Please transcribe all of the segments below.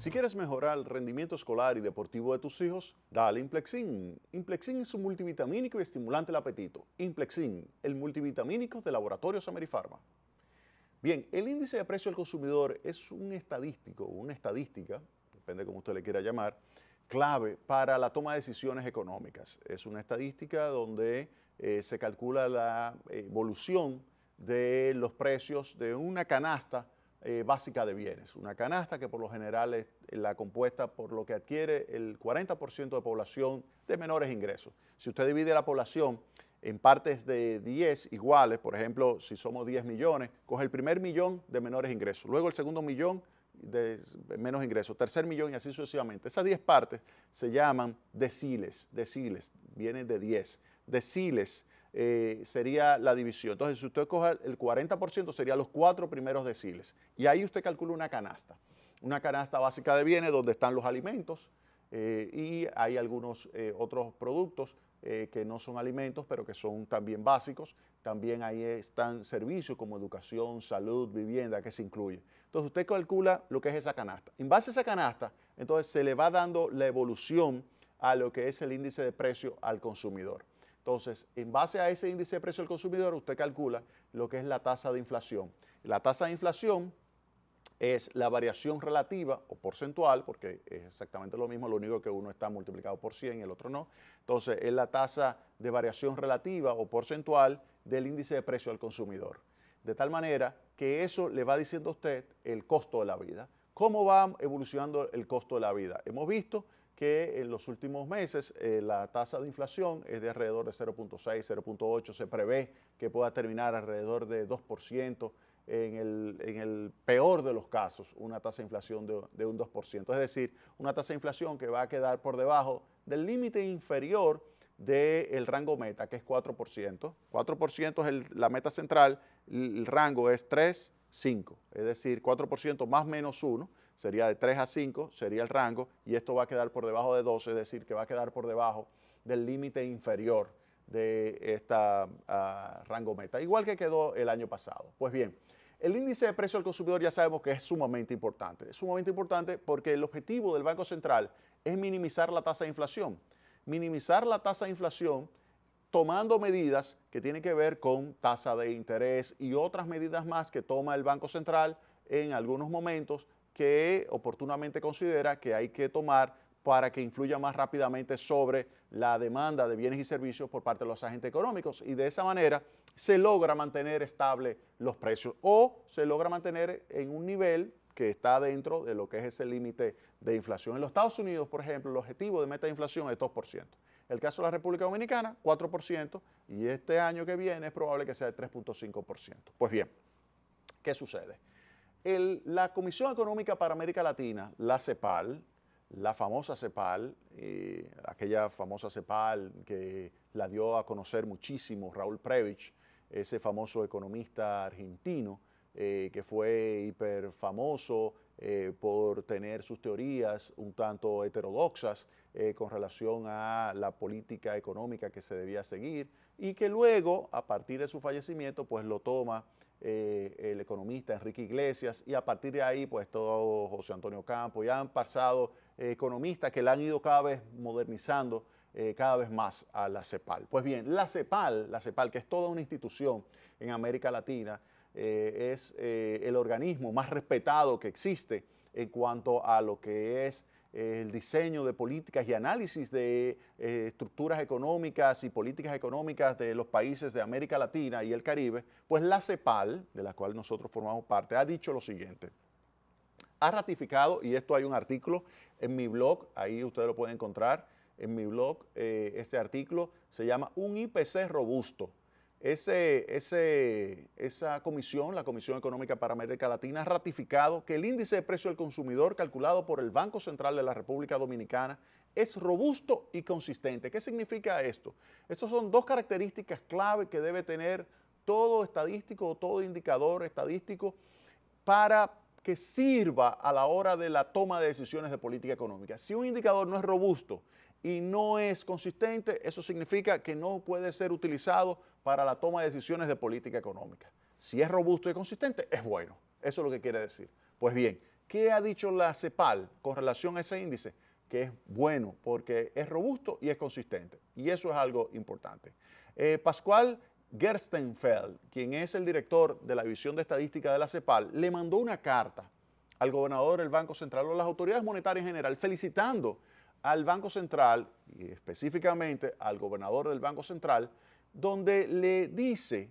Si quieres mejorar el rendimiento escolar y deportivo de tus hijos, dale Implexin. Implexin es un multivitamínico y estimulante del apetito. Implexin, el multivitamínico de Laboratorios Amerifarma. Bien, el índice de precio al consumidor es un estadístico, una estadística, depende de cómo usted le quiera llamar, clave para la toma de decisiones económicas. Es una estadística donde se calcula la evolución de los precios de una canasta básica de bienes. Una canasta que por lo general es la compuesta por lo que adquiere el 40% de población de menores ingresos. Si usted divide la población en partes de 10 iguales, por ejemplo, si somos 10 millones, coge el primer millón de menores ingresos, luego el segundo millón de menos ingresos, tercer millón y así sucesivamente. Esas 10 partes se llaman deciles, vienen de 10. Deciles sería la división. Entonces, si usted coge el 40%, sería los 4 primeros deciles. Y ahí usted calcula una canasta básica de bienes donde están los alimentos y hay algunos otros productos que no son alimentos, pero que son también básicos. También ahí están servicios como educación, salud, vivienda, que se incluye. Entonces usted calcula lo que es esa canasta. En base a esa canasta, entonces se le va dando la evolución a lo que es el índice de precio al consumidor. Entonces, en base a ese índice de precio al consumidor, usted calcula lo que es la tasa de inflación. La tasa de inflación es la variación relativa o porcentual, porque es exactamente lo mismo, lo único que uno está multiplicado por 100 y el otro no. Entonces, es la tasa de variación relativa o porcentual del índice de precio al consumidor. De tal manera que eso le va diciendo a usted el costo de la vida. ¿Cómo va evolucionando el costo de la vida? Hemos visto que en los últimos meses la tasa de inflación es de alrededor de 0.6, 0.8, se prevé que pueda terminar alrededor de 2%, en el peor de los casos, una tasa de inflación de un 2%. Es decir, una tasa de inflación que va a quedar por debajo del límite inferior del rango meta, que es 4%. 4% es la meta central, el rango es 3, 5. Es decir, 4% más menos 1, sería de 3 a 5, sería el rango, y esto va a quedar por debajo de 12, es decir, que va a quedar por debajo del límite inferior de esta rango meta, igual que quedó el año pasado. Pues bien, el índice de precio al consumidor ya sabemos que es sumamente importante. Es sumamente importante porque el objetivo del Banco Central es minimizar la tasa de inflación. Minimizar la tasa de inflación tomando medidas que tienen que ver con tasa de interés y otras medidas más que toma el Banco Central en algunos momentos que oportunamente considera que hay que tomar para que influya más rápidamente sobre la demanda de bienes y servicios por parte de los agentes económicos, y de esa manera se logra mantener estable los precios o se logra mantener en un nivel que está dentro de lo que es ese límite de inflación. En los Estados Unidos, por ejemplo, el objetivo de meta de inflación es 2%. El caso de la República Dominicana, 4%, y este año que viene es probable que sea de 3.5%. Pues bien, ¿qué sucede? La Comisión Económica para América Latina, la CEPAL, la famosa CEPAL, aquella famosa CEPAL que la dio a conocer muchísimo Raúl Prebisch, ese famoso economista argentino que fue hiper famoso por tener sus teorías un tanto heterodoxas con relación a la política económica que se debía seguir, y que luego, a partir de su fallecimiento, pues lo toma el economista Enrique Iglesias, y a partir de ahí pues todo José Antonio Campos, ya han pasado economistas que la han ido cada vez modernizando cada vez más a la CEPAL. Pues bien, la CEPAL, que es toda una institución en América Latina, es el organismo más respetado que existe en cuanto a lo que es el diseño de políticas y análisis de estructuras económicas y políticas económicas de los países de América Latina y el Caribe. Pues la CEPAL, de la cual nosotros formamos parte, ha dicho lo siguiente. Ha ratificado, y esto hay un artículo en mi blog, ahí ustedes lo pueden encontrar en mi blog, este artículo se llama Un IPC robusto. Esa comisión, la Comisión Económica para América Latina, ha ratificado que el índice de precio al consumidor calculado por el Banco Central de la República Dominicana es robusto y consistente. ¿Qué significa esto? Estas son dos características clave que debe tener todo estadístico o todo indicador estadístico para que sirva a la hora de la toma de decisiones de política económica. Si un indicador no es robusto y no es consistente, eso significa que no puede ser utilizado para la toma de decisiones de política económica. Si es robusto y consistente, es bueno. Eso es lo que quiere decir. Pues bien, ¿Qué ha dicho la CEPAL con relación a ese índice? Que es bueno porque es robusto y es consistente. Y eso es algo importante. Pascual Gerstenfeld, quien es el director de la División de Estadística de la CEPAL, le mandó una carta al gobernador del Banco Central o a las autoridades monetarias en general, felicitando al Banco Central y específicamente al gobernador del Banco Central, donde le dice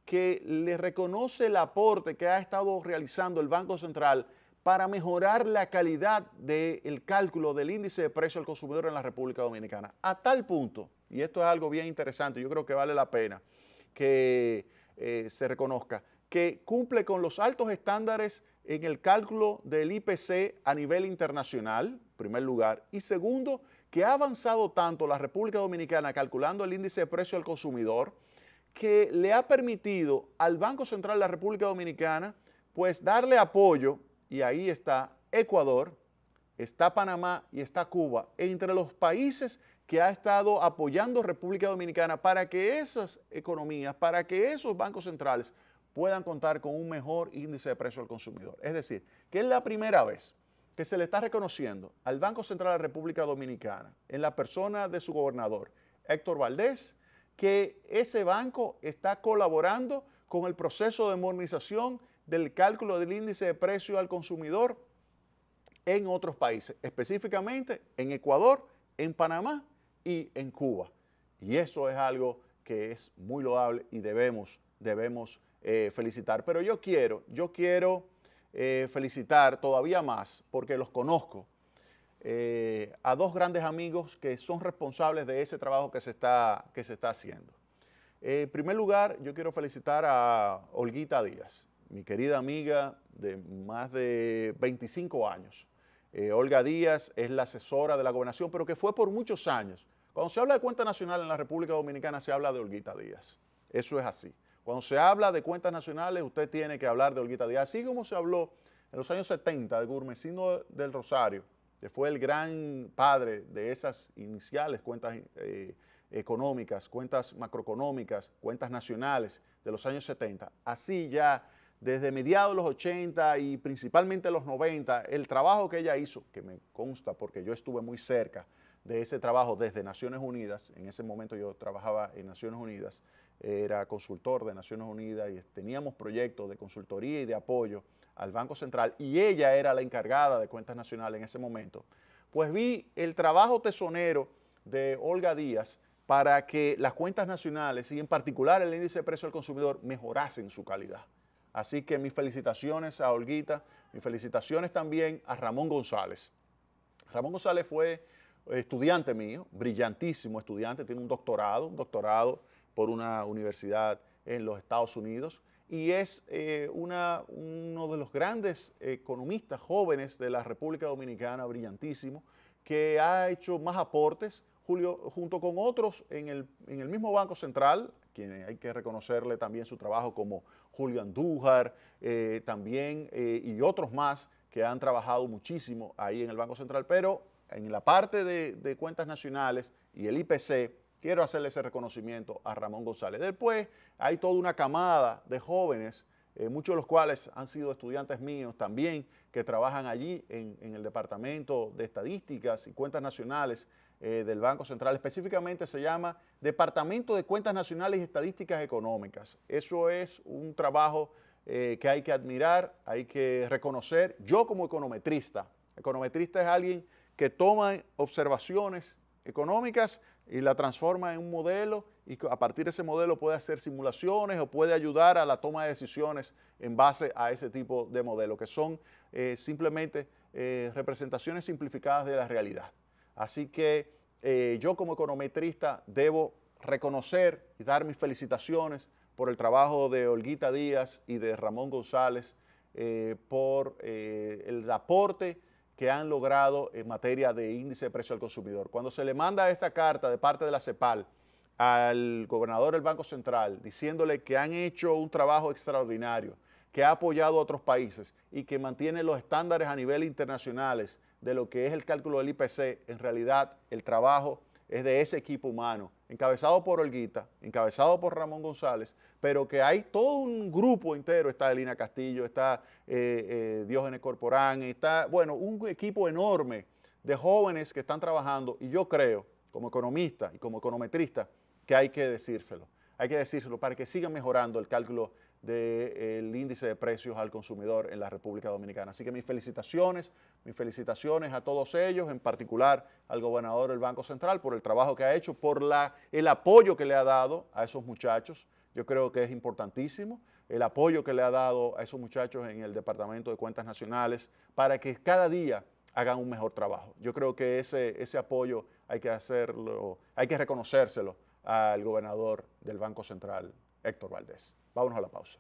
que le reconoce el aporte que ha estado realizando el Banco Central para mejorar la calidad del cálculo del índice de precio al consumidor en la República Dominicana. A tal punto, y esto es algo bien interesante, yo creo que vale la pena que se reconozca, que cumple con los altos estándares en el cálculo del IPC a nivel internacional, en primer lugar, y segundo, que ha avanzado tanto la República Dominicana calculando el índice de precio al consumidor, que le ha permitido al Banco Central de la República Dominicana pues darle apoyo, y ahí está Ecuador, está Panamá y está Cuba, entre los países que ha estado apoyando República Dominicana para que esas economías, para que esos bancos centrales puedan contar con un mejor índice de precio al consumidor. Es decir, que es la primera vez que se le está reconociendo al Banco Central de la República Dominicana, en la persona de su gobernador, Héctor Valdés, que ese banco está colaborando con el proceso de modernización del cálculo del índice de precio al consumidor en otros países, específicamente en Ecuador, en Panamá y en Cuba. Y eso es algo que es muy loable y debemos felicitar. Pero yo quiero felicitar todavía más, porque los conozco, a dos grandes amigos que son responsables de ese trabajo que se está haciendo. En primer lugar, yo quiero felicitar a Olguita Díaz, mi querida amiga de más de 25 años. Olga Díaz es la asesora de la gobernación, pero que fue por muchos años. Cuando se habla de cuenta nacional en la República Dominicana, se habla de Olguita Díaz. Eso es así. Cuando se habla de cuentas nacionales, usted tiene que hablar de Olguita Díaz. Así como se habló en los años 70 de Gurmecino del Rosario, que fue el gran padre de esas iniciales cuentas económicas, cuentas macroeconómicas, cuentas nacionales de los años 70. Así ya, desde mediados de los 80 y principalmente los 90, el trabajo que ella hizo, que me consta porque yo estuve muy cerca de ese trabajo desde Naciones Unidas, en ese momento yo trabajaba en Naciones Unidas, era consultor de Naciones Unidas y teníamos proyectos de consultoría y de apoyo al Banco Central y ella era la encargada de cuentas nacionales en ese momento, pues vi el trabajo tesonero de Olga Díaz para que las cuentas nacionales y en particular el índice de precio al consumidor mejorasen su calidad. Así que mis felicitaciones a Olguita, mis felicitaciones también a Ramón González. Ramón González fue estudiante mío, brillantísimo estudiante, tiene un doctorado por una universidad en los Estados Unidos y es uno de los grandes economistas jóvenes de la República Dominicana, brillantísimo, que ha hecho más aportes, Julio, junto con otros en el mismo Banco Central, quien hay que reconocerle también su trabajo como Julio Andújar, también y otros más que han trabajado muchísimo ahí en el Banco Central, pero en la parte de cuentas nacionales y el IPC, quiero hacerle ese reconocimiento a Ramón González. Después hay toda una camada de jóvenes, muchos de los cuales han sido estudiantes míos también, que trabajan allí en el Departamento de Estadísticas y Cuentas Nacionales del Banco Central. Específicamente se llama Departamento de Cuentas Nacionales y Estadísticas Económicas. Eso es un trabajo que hay que admirar, hay que reconocer. Yo como econometrista es alguien que toma observaciones económicas y la transforma en un modelo y a partir de ese modelo puede hacer simulaciones o puede ayudar a la toma de decisiones en base a ese tipo de modelo, que son simplemente representaciones simplificadas de la realidad. Así que yo como econometrista debo reconocer y dar mis felicitaciones por el trabajo de Olguita Díaz y de Ramón González, por el aporte que han logrado en materia de índice de precio al consumidor. Cuando se le manda esta carta de parte de la CEPAL al gobernador del Banco Central diciéndole que han hecho un trabajo extraordinario, que ha apoyado a otros países y que mantiene los estándares a nivel internacionales de lo que es el cálculo del IPC, en realidad el trabajo es de ese equipo humano, encabezado por Olguita, encabezado por Ramón González, pero que hay todo un grupo entero, está Elina Castillo, está Diógenes Corporán, está, bueno, un equipo enorme de jóvenes que están trabajando, y yo creo, como economista y como econometrista, que hay que decírselo. Hay que decírselo para que sigan mejorando el cálculo del índice de precios al consumidor en la República Dominicana. Así que mis felicitaciones a todos ellos, en particular al gobernador del Banco Central por el trabajo que ha hecho, por el apoyo que le ha dado a esos muchachos. Yo creo que es importantísimo el apoyo que le ha dado a esos muchachos en el Departamento de Cuentas Nacionales para que cada día hagan un mejor trabajo. Yo creo que ese apoyo hay que hacerlo, hay que reconocérselo al gobernador del Banco Central, Héctor Valdés. Vámonos a la pausa.